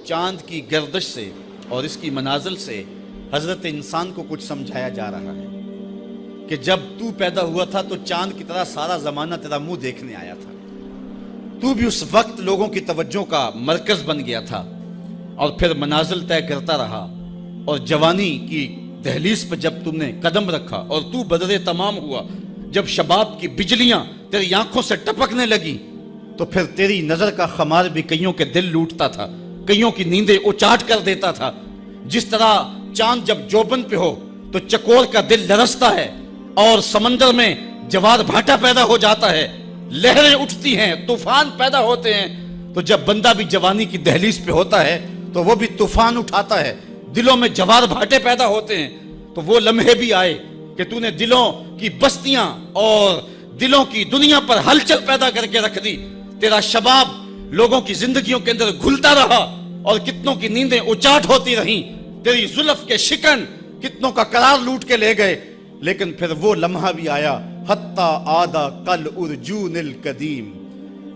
چاند کی گردش سے اور اس کی منازل سے حضرت انسان کو کچھ سمجھایا جا رہا ہے کہ جب تو پیدا ہوا تھا تو چاند کی طرح سارا زمانہ تیرا منہ دیکھنے آیا تھا، تو بھی اس وقت لوگوں کی توجہ کا مرکز بن گیا تھا، اور پھر منازل طے کرتا رہا، اور جوانی کی دہلیز پر جب تم نے قدم رکھا اور تو بدر تمام ہوا، جب شباب کی بجلیاں تیری آنکھوں سے ٹپکنے لگی، تو پھر تیری نظر کا خمار بھی کئیوں کے دل لوٹتا تھا، کئیوں کی نیندیں اچاٹ کر دیتا تھا۔ جس طرح چاند جب جوبن پہ ہو تو چکور کا دل لرزتا ہے، اور سمندر میں جوار بھاٹا پیدا ہو جاتا ہے، لہریں اٹھتی ہیں، طوفان پیدا ہوتے ہیں، تو جب بندہ بھی جوانی کی دہلیز پہ ہوتا ہے تو وہ بھی طوفان اٹھاتا ہے، دلوں میں جوار بھاٹے پیدا ہوتے ہیں۔ تو وہ لمحے بھی آئے کہ تو نے دلوں کی بستیاں اور دلوں کی دنیا پر ہلچل پیدا کر کے رکھ دی۔ تیرا شباب لوگوں کی زندگیوں کے اندر گھلتا رہا، اور کتنوں کی نیندیں اچاٹ ہوتی رہیں، تیری زلف کے شکن کتنوں کا قرار لوٹ کے لے گئے۔ لیکن پھر وہ لمحہ بھی آیا، حتی آدھا کل ارجون القدیم،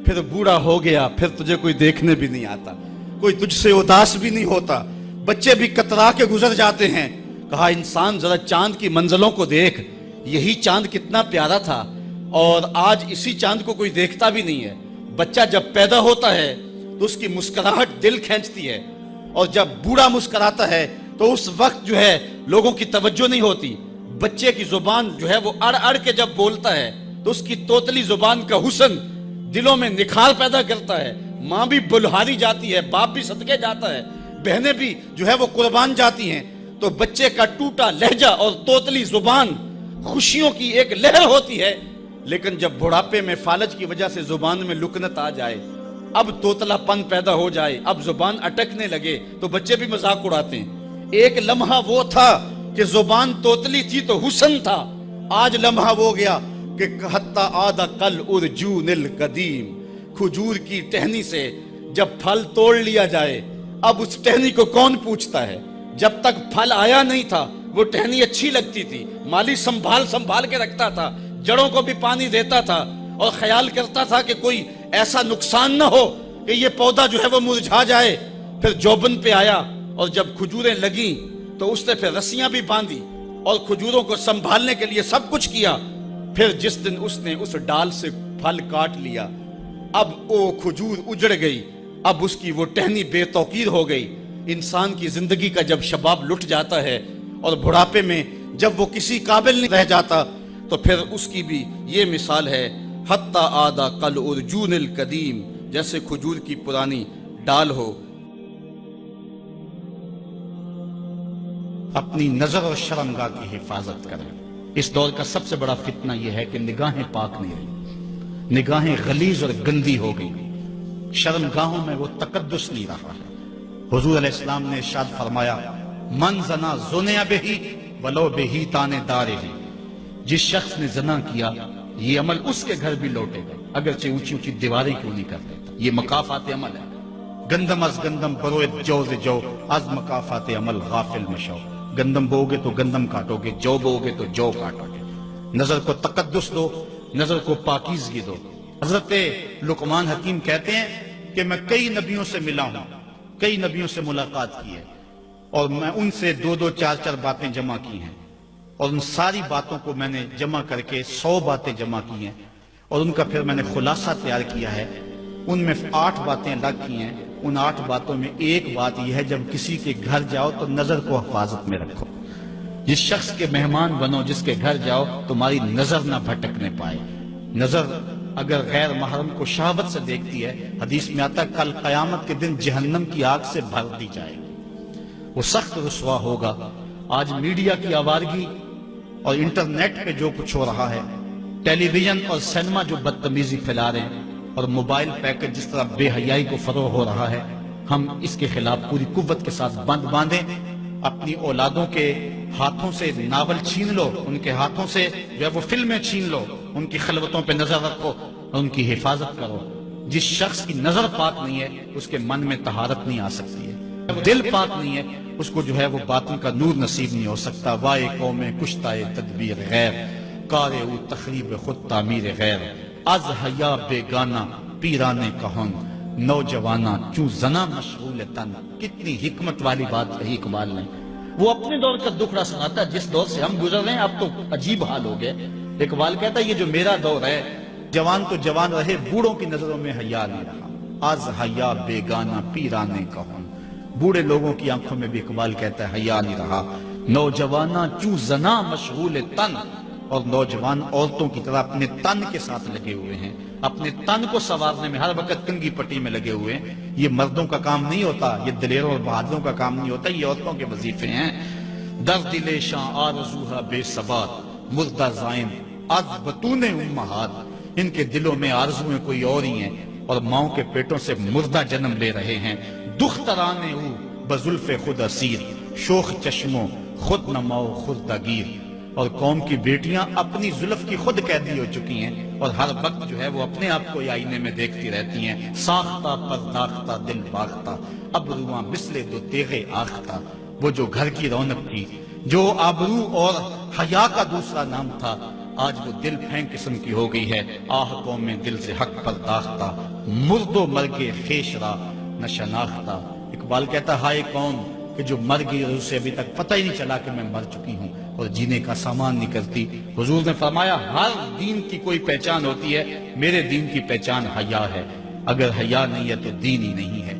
پھر بوڑھا ہو گیا، پھر تجھے کوئی دیکھنے بھی نہیں آتا، کوئی تجھ سے اداس بھی نہیں ہوتا، بچے بھی کترا کے گزر جاتے ہیں۔ کہا انسان ذرا چاند کی منزلوں کو دیکھ، یہی چاند کتنا پیارا تھا، اور آج اسی چاند کو کوئی دیکھتا بھی نہیں ہے۔ بچہ جب پیدا ہوتا ہے تو اس کی مسکراہٹ دل کھینچتی ہے، اور جب بوڑھا مسکراتا ہے تو اس وقت جو ہے لوگوں کی توجہ نہیں ہوتی۔ بچے کی زبان جو ہے وہ اڑ اڑ کے جب بولتا ہے تو اس کی توتلی زبان کا حسن دلوں میں نکھار پیدا کرتا ہے۔ ماں بھی بلہاری جاتی ہے، باپ بھی صدقے جاتا ہے، بہنیں بھی جو ہے وہ قربان جاتی ہیں۔ تو بچے کا ٹوٹا لہجہ اور توتلی زبان خوشیوں کی ایک لہر ہوتی ہے، لیکن جب بڑھاپے میں فالج کی وجہ سے زبان میں لکنت آ جائے، اب توتلا پن پیدا ہو جائے، اب زبان اٹکنے لگے، تو بچے بھی مذاق اڑاتے ہیں۔ ایک لمحہ وہ تھا کہ زبان توتلی تھی تو حسن تھا، آج لمحہ وہ گیا کہ حتی آدھا کل ارجون القدیم، کھجور کی ٹہنی سے جب پھل توڑ لیا جائے، اب اس ٹہنی کو کون پوچھتا ہے؟ جب تک پھل آیا نہیں تھا وہ ٹہنی اچھی لگتی تھی، مالی سنبھال کے رکھتا تھا، جڑوں کو بھی پانی دیتا تھا، اور خیال کرتا تھا کہ کوئی ایسا نقصان نہ ہو کہ یہ پودا جو ہے وہ مرجھا جائے۔ پھر جوبن پہ آیا، اور جب کھجوریں لگیں تو اس نے پھر رسیاں بھی باندھی اور کھجوروں کو سنبھالنے کے لیے سب کچھ کیا۔ پھر جس دن اس نے اس ڈال سے پھل کاٹ لیا، اب وہ کھجور اجڑ گئی، اب اس کی وہ ٹہنی بے توقیر ہو گئی۔ انسان کی زندگی کا جب شباب لٹ جاتا ہے اور بڑھاپے میں جب وہ کسی قابل نہیں رہ جاتا، تو پھر اس کی بھی یہ مثال ہے، حتی آدھا کل ارجون القدیم، جیسے کھجور کی پرانی ڈال ہو۔ اپنی نظر اور شرمگاہ کی حفاظت کریں۔ اس دور کا سب سے بڑا فتنہ یہ ہے کہ نگاہیں پاک نہیں رہی، نگاہیں غلیظ اور گندی ہو گئی، شرمگاہوں میں وہ تقدس نہیں رہا ہے۔ حضور علیہ السلام نے ارشاد فرمایا، من زنا زنیا بہی ولو بہی تانے دارے ہی، جس شخص نے زنا کیا یہ عمل اس کے گھر بھی لوٹے گا، اگرچہ اونچی اونچی دیواریں کیوں نہیں کرتے۔ یہ مکافات عمل ہے۔ گندم از گندم بروئت جو ز جو، از مکافات عمل غافل مشو۔ گندم بوگے تو گندم کاٹو گے، جو بوگے تو جو کاٹو گے۔ نظر کو تقدس دو، نظر کو پاکیزگی دو۔ حضرت لقمان حکیم کہتے ہیں کہ میں کئی نبیوں سے ملا ہوں، کئی نبیوں سے ملاقات کی ہے، اور میں ان سے 2-2 4-4 باتیں جمع کی ہیں، اور ان ساری باتوں کو میں نے جمع کر کے 100 باتیں جمع کی ہیں، اور ان کا پھر میں نے خلاصہ تیار کیا ہے۔ ان میں 8 باتیں الگ کی ہیں۔ ان 8 باتوں میں ایک بات یہ ہے، جب کسی کے گھر جاؤ تو نظر کو حفاظت میں رکھو۔ جس شخص کے مہمان بنو، جس کے گھر جاؤ، تمہاری نظر نہ بھٹکنے پائے۔ نظر اگر غیر محرم کو شہوت سے دیکھتی ہے، حدیث میں آتا ہے کل قیامت کے دن جہنم کی آگ سے بھر دی جائے گی، وہ سخت رسوا ہوگا۔ آج میڈیا کی آوارگی اور انٹرنیٹ پہ جو کچھ ہو رہا ہے، ٹیلی ویژن اور سینما جو بدتمیزی پھیلا رہے ہیں، اور موبائل پیکج جس طرح بے حیائی کو فروغ ہو رہا ہے، ہم اس کے خلاف پوری قوت کے ساتھ بند باندھیں۔ اپنی اولادوں کے ہاتھوں سے ناول چھین لو، ان کے ہاتھوں سے جو ہے وہ فلمیں چھین لو، ان کی خلوتوں پہ نظر رکھو اور ان کی حفاظت کرو۔ جس شخص کی نظر پاک نہیں ہے اس کے من میں طہارت نہیں آ سکتی ہے، دل پاک نہیں ہے اس کو جو ہے وہ باطن کا نور نصیب نہیں ہو سکتا۔ وائے قوم کشتائے تدبیر غیر، کار او تخریب خود تعمیر غیر، از حیا بیگانہ پیرانے کہن، نوجوانا چوں زنا مشغول تن. کتنی حکمت والی بات کہی اقبال نے. وہ اپنے دور کا دکھڑا سناتا ہے جس دور سے ہم گزر رہے ہیں. اب تو عجیب حال ہو گئے. اقبال کہتا ہے یہ جو میرا دور ہے، جوان تو جوان رہے، بوڑھوں کی نظروں میں حیا نہیں رہا. آز حیا بیگانہ پیرانے کہن. بوڑھے لوگوں کی آنکھوں میں بھی اقبال کہتا ہے حیا نہیں رہا. نوجوانا چوں زنا مشغول تن. اور نوجوان عورتوں کی طرح اپنے تن کے ساتھ لگے ہوئے ہیں، اپنے تن کو سنوارنے میں ہر وقت کنگھی پٹی میں لگے ہوئے ہیں. یہ مردوں کا کام نہیں ہوتا، یہ دلیروں اور بہادروں کا کام نہیں ہوتا، یہ عورتوں کے وظیفے ہیں. در دل شاں آرزوہا بے ثبات مردہ زائن از بطون امہات. ان کے دلوں میں آرزویں کوئی اور ہی ہیں اور ماؤں کے پیٹوں سے مردہ جنم لے رہے ہیں. دخترانے او بزلف خود اسیر شوخ چشموں خود نماؤ خردہ گیر. اور قوم کی بیٹیاں اپنی زلف کی خود قیدی ہو چکی ہیں اور ہر وقت جو ہے وہ اپنے آپ کو آئینے میں دیکھتی رہتی ہیں. ساختہ پرداختہ دل باختہ ابرواں مثل دو تیغے آختہ. وہ جو گھر کی رونق تھی، جو آبرو اور حیا کا دوسرا نام تھا، آج وہ دل پھینک قسم کی ہو گئی ہے. آہ قوم میں دل سے حق پرداختہ مرد و مرگ خیش را نہ شناختہ. اقبال کہتا ہائے قوم کہ جو مر گئی اور اسے ابھی تک پتہ ہی نہیں چلا کہ میں مر چکی ہوں اور جینے کا سامان نہیں کرتی. حضور نے فرمایا ہر دین کی کوئی پہچان ہوتی ہے، میرے دین کی پہچان حیا ہے. اگر حیا نہیں ہے تو دین ہی نہیں ہے.